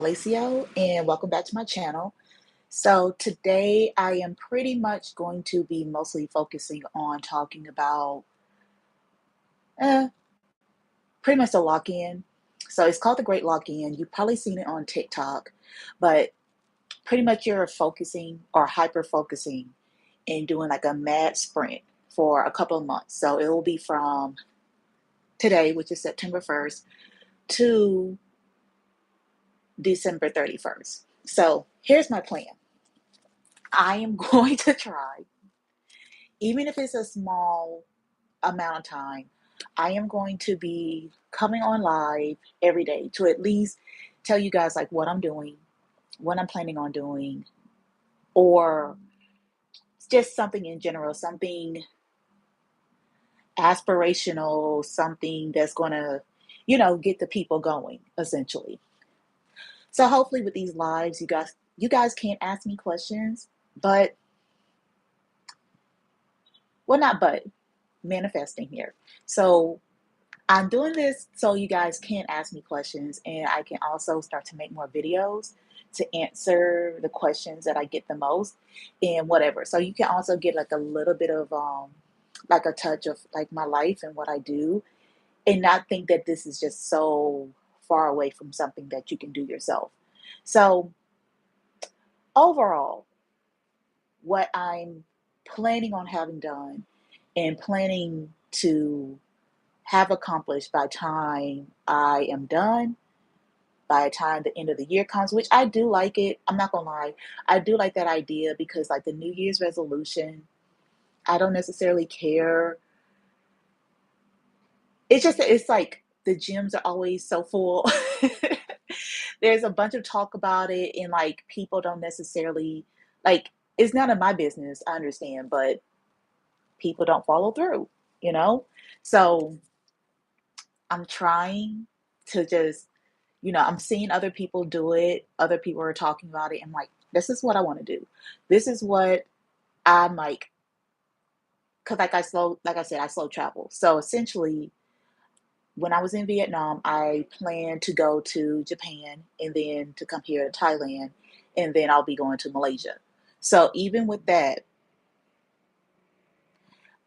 Alicio, and welcome back to my channel. So today I am pretty much going to be mostly focusing on talking about eh, pretty much the lock-in. So it's called the Great Lock-in. You've probably seen it on TikTok, but pretty much you're focusing or hyper focusing and doing like a mad sprint for a couple of months. So it will be from today, which is September 1st, to December 31st. So here's my plan. I am going to try, even if it's a small amount of time, I am going to be coming on live every day to at least tell you guys like what I'm doing, what I'm planning on doing, or just something in general, something aspirational, something that's going to, get the people going essentially. So hopefully with these lives, you guys can't ask me questions, but well, not but manifesting here. So I'm doing this so you guys can ask me questions and I can also start to make more videos to answer the questions that I get the most and whatever. So you can also get like a little bit of like a touch of like my life and what I do and not think that this is just so far away from something that you can do yourself. So overall, what I'm planning on having done and planning to have accomplished by the time I am done, by the time the end of the year comes, which I do like it. I'm not gonna lie. I do like that idea because like the New Year's resolution, I don't necessarily care. It's just that it's like the gyms are always so full. There's a bunch of talk about it and like people don't necessarily like it's none of my business, I understand, but people don't follow through, you know? So I'm trying to just, I'm seeing other people do it. Other people are talking about it. I'm like, this is what I want to do. This is what I'm like, because like I said, I slow travel. So essentially, when I was in Vietnam, I planned to go to Japan and then to come here to Thailand, and then I'll be going to Malaysia. So even with that,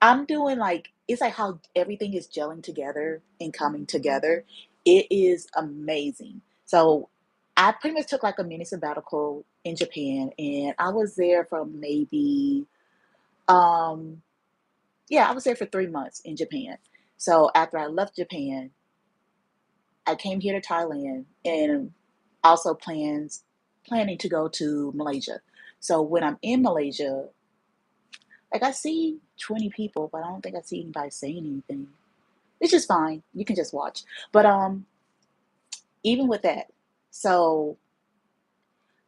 I'm doing like it's like how everything is gelling together and coming together. It is amazing. So I pretty much took like a mini sabbatical in Japan and I was there for maybe um yeah, I was there for 3 months in Japan. So after I left Japan, I came here to Thailand and also planning to go to Malaysia. So when I'm in Malaysia, like I see 20 people, but I don't think I see anybody saying anything. Which is fine. You can just watch. But even with that, so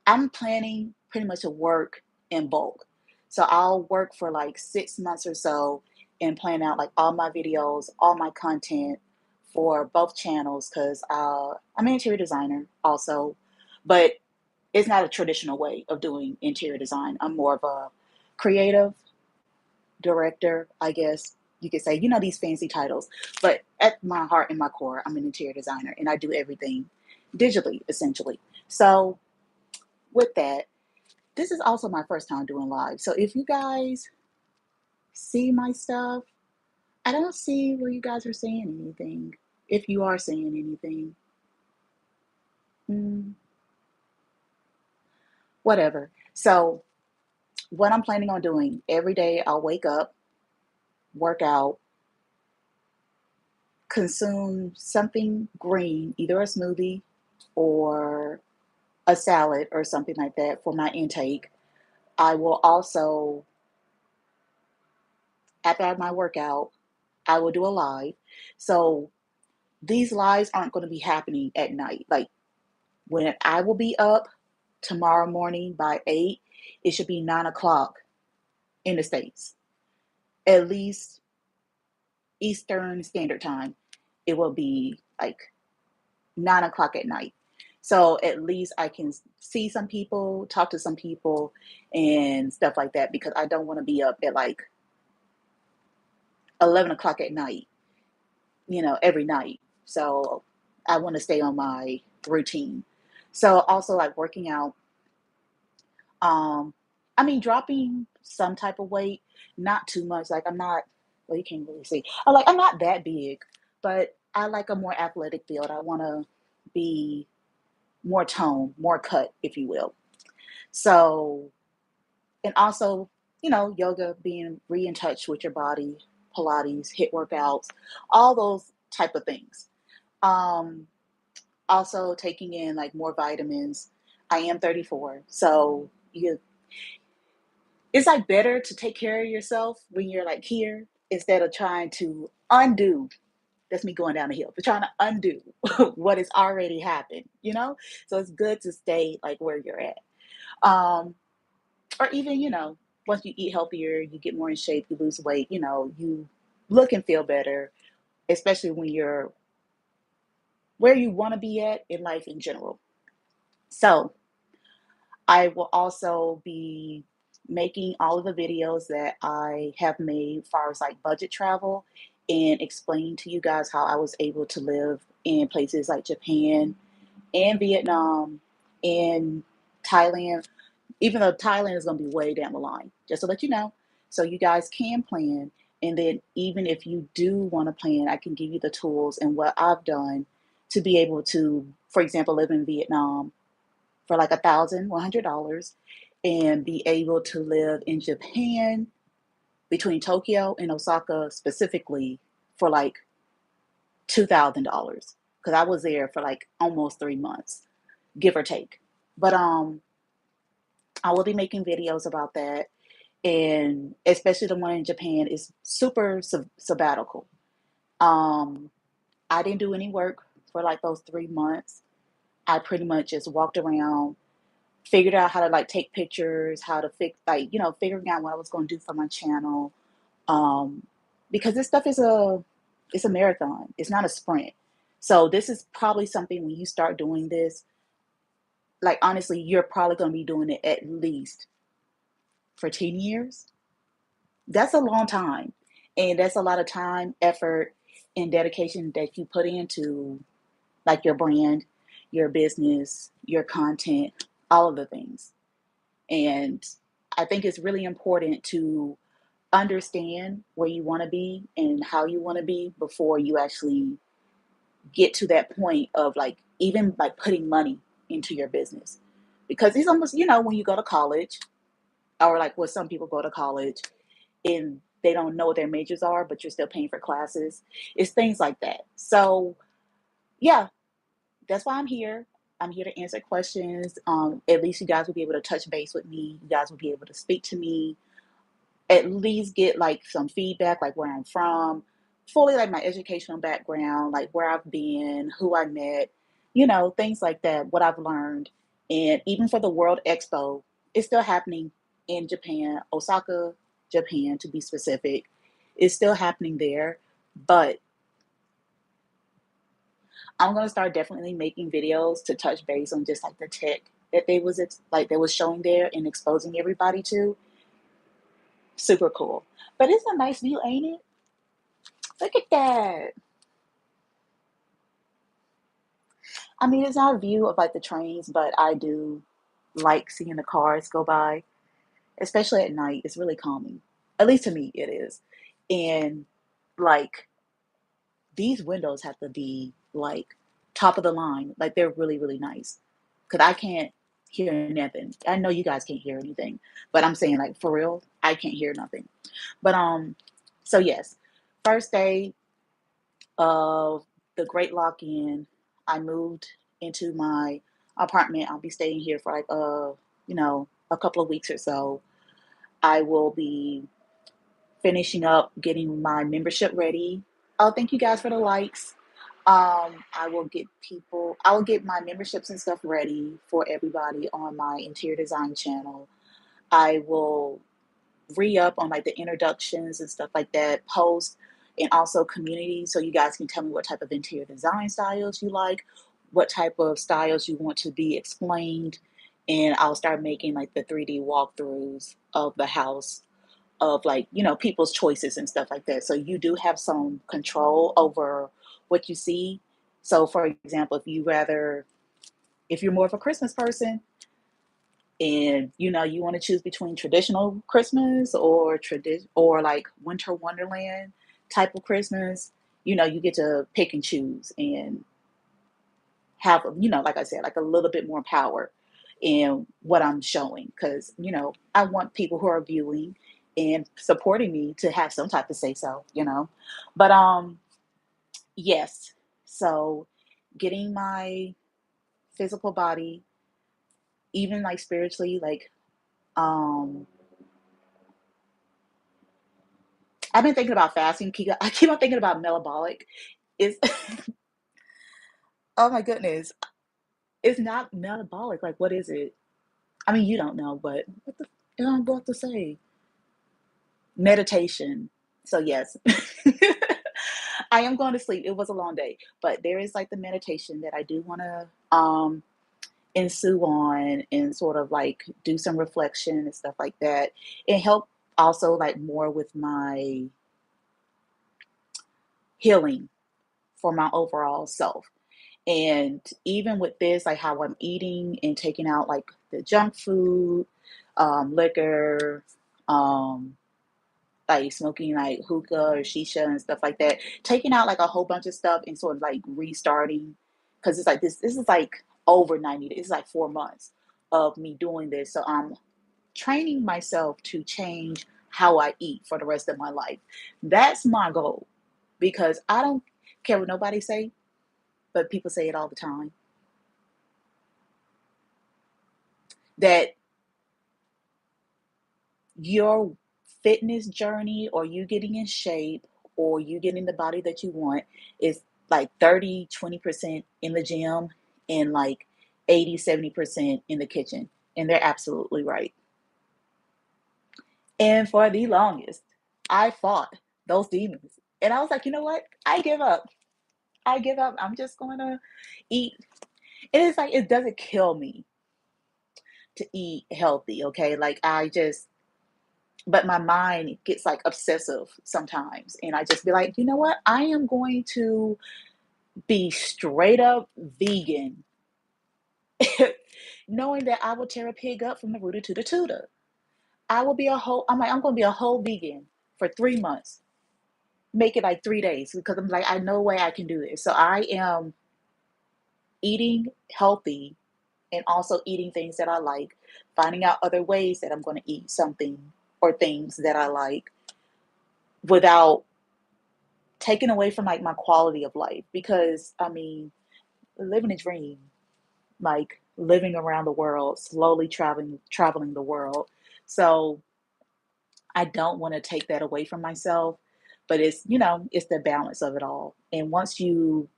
I'm planning pretty much to work in bulk. So I'll work for like 6 months or so and plan out like all my videos, all my content for both channels because I'm an interior designer also, but it's not a traditional way of doing interior design. I'm more of a creative director, I guess you could say, these fancy titles. But at my heart and my core, I'm an interior designer and I do everything digitally, essentially. So, with that, this is also my first time doing live. So, if you guys see my stuff, I don't see where you guys are saying anything. If you are saying anything, mm, whatever. So, what I'm planning on doing every day, I'll wake up, work out, consume something green, either a smoothie or a salad or something like that for my intake. I will also, after I have my workout, I will do a live. So these lives aren't going to be happening at night. Like when I will be up tomorrow morning by 8, it should be 9 o'clock in the States, at least Eastern Standard Time. It will be like 9 o'clock at night. So at least I can see some people, talk to some people, and stuff like that because I don't want to be up at like 11 o'clock at night, every night. So I want to stay on my routine. So also like working out, um, I mean dropping some type of weight, not too much. Like I'm not, well, you can't really see. I'm not that big, but I like a more athletic build. I want to be more toned, more cut, if you will. So, and also, yoga, being re in touch with your body, Pilates, hit workouts, all those type of things. Um, Also taking in like more vitamins. I am 34, so it's like better to take care of yourself when you're like here instead of trying to undo. That's me going down the hill, but trying to undo what has already happened, you know? So it's good to stay like where you're at. Um, or even, once you eat healthier, you get more in shape, you lose weight, you look and feel better, especially when you're where you want to be at in life in general. So I will also be making all of the videos that I have made as far as like budget travel and explain to you guys how I was able to live in places like Japan and Vietnam and Thailand, even though Thailand is going to be way down the line, just to let you know. So you guys can plan. And then even if you do want to plan, I can give you the tools and what I've done to be able to, for example, live in Vietnam for like $1,100 and be able to live in Japan between Tokyo and Osaka specifically for like $2,000 because I was there for like almost 3 months, give or take. But I will be making videos about that, and especially the one in Japan is super sabbatical. Um, I didn't do any work for like those 3 months. I pretty much just walked around, figured out how to like take pictures, how to fix like figuring out what I was going to do for my channel. Um, because this stuff is a marathon. It's not a sprint. So this is probably something when you start doing this, like honestly, you're probably going to be doing it at least for 10 years. That's a long time. And that's a lot of time, effort, and dedication that you put into like your brand, your business, your content, all of the things. And I think it's really important to understand where you want to be and how you want to be before you actually get to that point of like even like putting money into your business. Because it's almost, when you go to college, or like what some people go to college and they don't know what their majors are, but you're still paying for classes. It's things like that. So, yeah, that's why I'm here. I'm here to answer questions. At least you guys will be able to touch base with me. You guys will be able to speak to me, at least get like some feedback, like where I'm from, fully like my educational background, like where I've been, who I met, things like that, what I've learned. And even for the World Expo, it's still happening in Japan, Osaka, Japan to be specific. It's still happening there. But I'm gonna start definitely making videos to touch base on just like the tech that they was showing there and exposing everybody to. Super cool. But it's a nice view, ain't it? Look at that. I mean, it's not a view of like the trains, but I do like seeing the cars go by, especially at night. It's really calming. At least to me, it is. And like these windows have to be like top of the line. Like they're really, really nice. Cause I can't hear nothing. I know you guys can't hear anything, but I'm saying like for real, I can't hear nothing. But so yes, first day of the Great Lock In, I moved into my apartment. I'll be staying here for like a couple of weeks or so. I will be finishing up getting my membership ready. Oh, thank you guys for the likes. I will get my memberships and stuff ready for everybody on my interior design channel. I will re-up on like the introductions and stuff like that, post, and also community, so you guys can tell me what type of interior design styles you like, what type of styles you want to be explained, and I'll start making like the 3D walkthroughs of the house, of like people's choices and stuff like that, so you do have some control over what you see. So for example, if you rather If you're more of a Christmas person and you want to choose between traditional Christmas or or like winter wonderland type of Christmas, you get to pick and choose and have, like I said, like a little bit more power in what I'm showing. Because, I want people who are viewing and supporting me to have some type of say so. But yes. So getting my physical body, even like spiritually, like um I've been thinking about fasting. I keep on thinking about metabolic. It's oh my goodness. It's not metabolic. Like what is it? I mean, you don't know, but what the I'm about to say? Meditation. So yes. I am going to sleep. It was a long day, but there is like the meditation that I do want to ensue on and sort of like do some reflection and stuff like that. And help also like more with my healing for my overall self. And even with this, like how I'm eating and taking out like the junk food, liquor, um, like smoking like hookah or shisha and stuff like that, taking out like a whole bunch of stuff and sort of like restarting. Because it's like this is like over 90 days, it's like 4 months of me doing this. So I'm training myself to change how I eat for the rest of my life. That's my goal because I don't care what nobody say, but people say it all the time that your fitness journey or you getting in shape or you getting the body that you want is like 30-20% in the gym and like 80-70% in the kitchen. And they're absolutely right. And for the longest, I fought those demons. And I was like, you know what? I give up. I give up. I'm just going to eat. And it's like, it doesn't kill me to eat healthy, okay? Like, but my mind gets like obsessive sometimes. And I just be like, you know what? I am going to be straight up vegan, knowing that I will tear a pig up from the rooter to the tutor. I'm going to be a whole vegan for 3 months, make it like 3 days because I'm like, I know way I can do this. So I am eating healthy and also eating things that I like, finding out other ways that I'm going to eat something or things that I like without taken away from like my quality of life because I mean, living a dream, like living around the world, slowly traveling the world. So I don't want to take that away from myself, but it's the balance of it all. And once change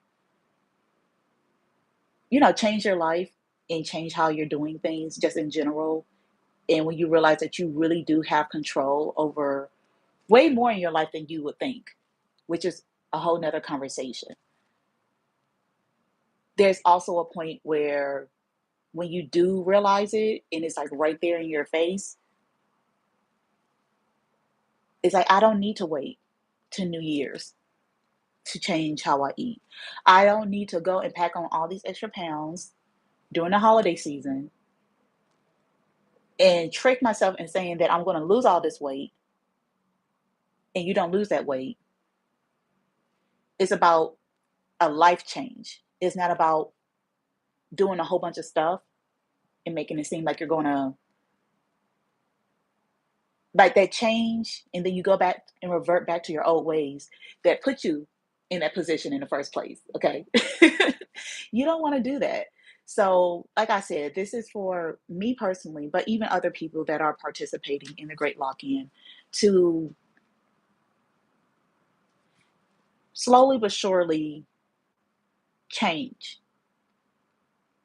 your life and change how you're doing things just in general, and when you realize that you really do have control over way more in your life than you would think, which is a whole nother conversation. There's also a point where when you do realize it and it's like right there in your face, it's like I don't need to wait to New Year's to change how I eat. I don't need to go and pack on all these extra pounds during the holiday season and trick myself in saying that I'm going to lose all this weight and you don't lose that weight. It's about a life change. It's not about doing a whole bunch of stuff and making it seem like you're going to like that change and then you go back and revert back to your old ways that put you in that position in the first place. Okay. You don't want to do that. So like I said, this is for me personally, but even other people that are participating in the great lock-in to slowly but surely change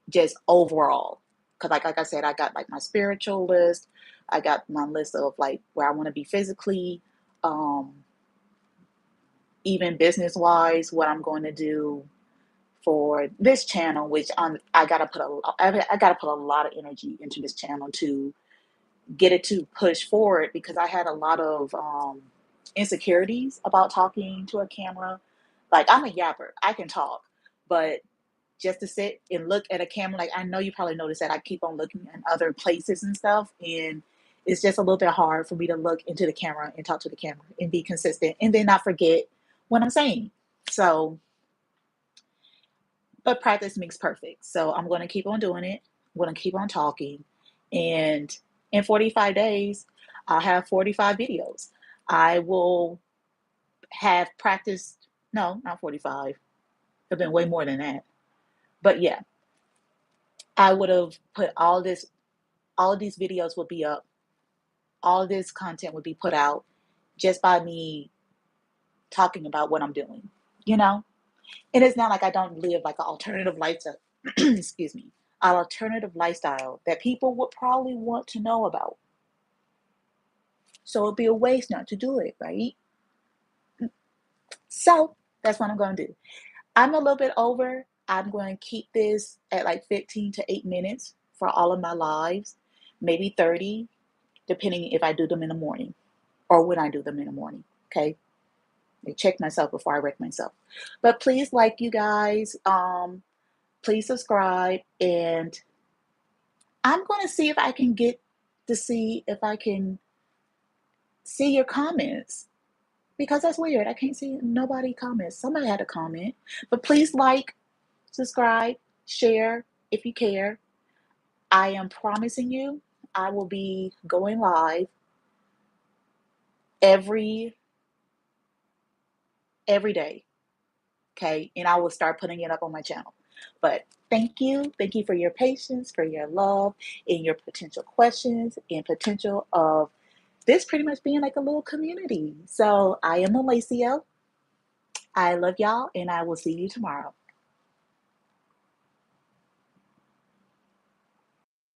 just overall. Because like I said, I got like my spiritual list, I got my list of like where I want to be physically, um even business wise, what I'm going to do for this channel, which I gotta put a lot of energy into this channel to get it to push forward because I had a lot of insecurities about talking to a camera. Like I'm a yapper, I can talk, but just to sit and look at a camera. Like, I know you probably noticed that I keep on looking in other places and stuff, and it's just a little bit hard for me to look into the camera and talk to the camera and be consistent and then not forget what I'm saying. So, but practice makes perfect. So I'm going to keep on doing it. I'm going to keep on talking. And in 45 days, I'll have 45 videos. I will have practiced, no, not 45. It's been way more than that. But yeah, I would have put all of these videos would be up. All of this content would be put out just by me talking about what I'm doing, you know? And it's not like I don't live like an alternative lifestyle, excuse me, an alternative lifestyle that people would probably want to know about. So it'd be a waste not to do it, right? So that's what I'm going to do. I'm a little bit over. I'm going to keep this at like 15 to 8 minutes for all of my lives, maybe 30, depending if I do them in the morning or when I do them in the morning. Okay. I check myself before I wreck myself. But please, like, you guys, please subscribe, and I'm going to see if I can get to see if I can see your comments, because that's weird. I can't see nobody comments. Somebody had a comment. But please like, subscribe, share if you care. I am promising you I will be going live every every day. Okay? And I will start putting it up on my channel. But thank you. Thank you for your patience, for your love, and your potential questions, and potential of this pretty much being like a little community. So I am Alacia. I love y'all, and I will see you tomorrow.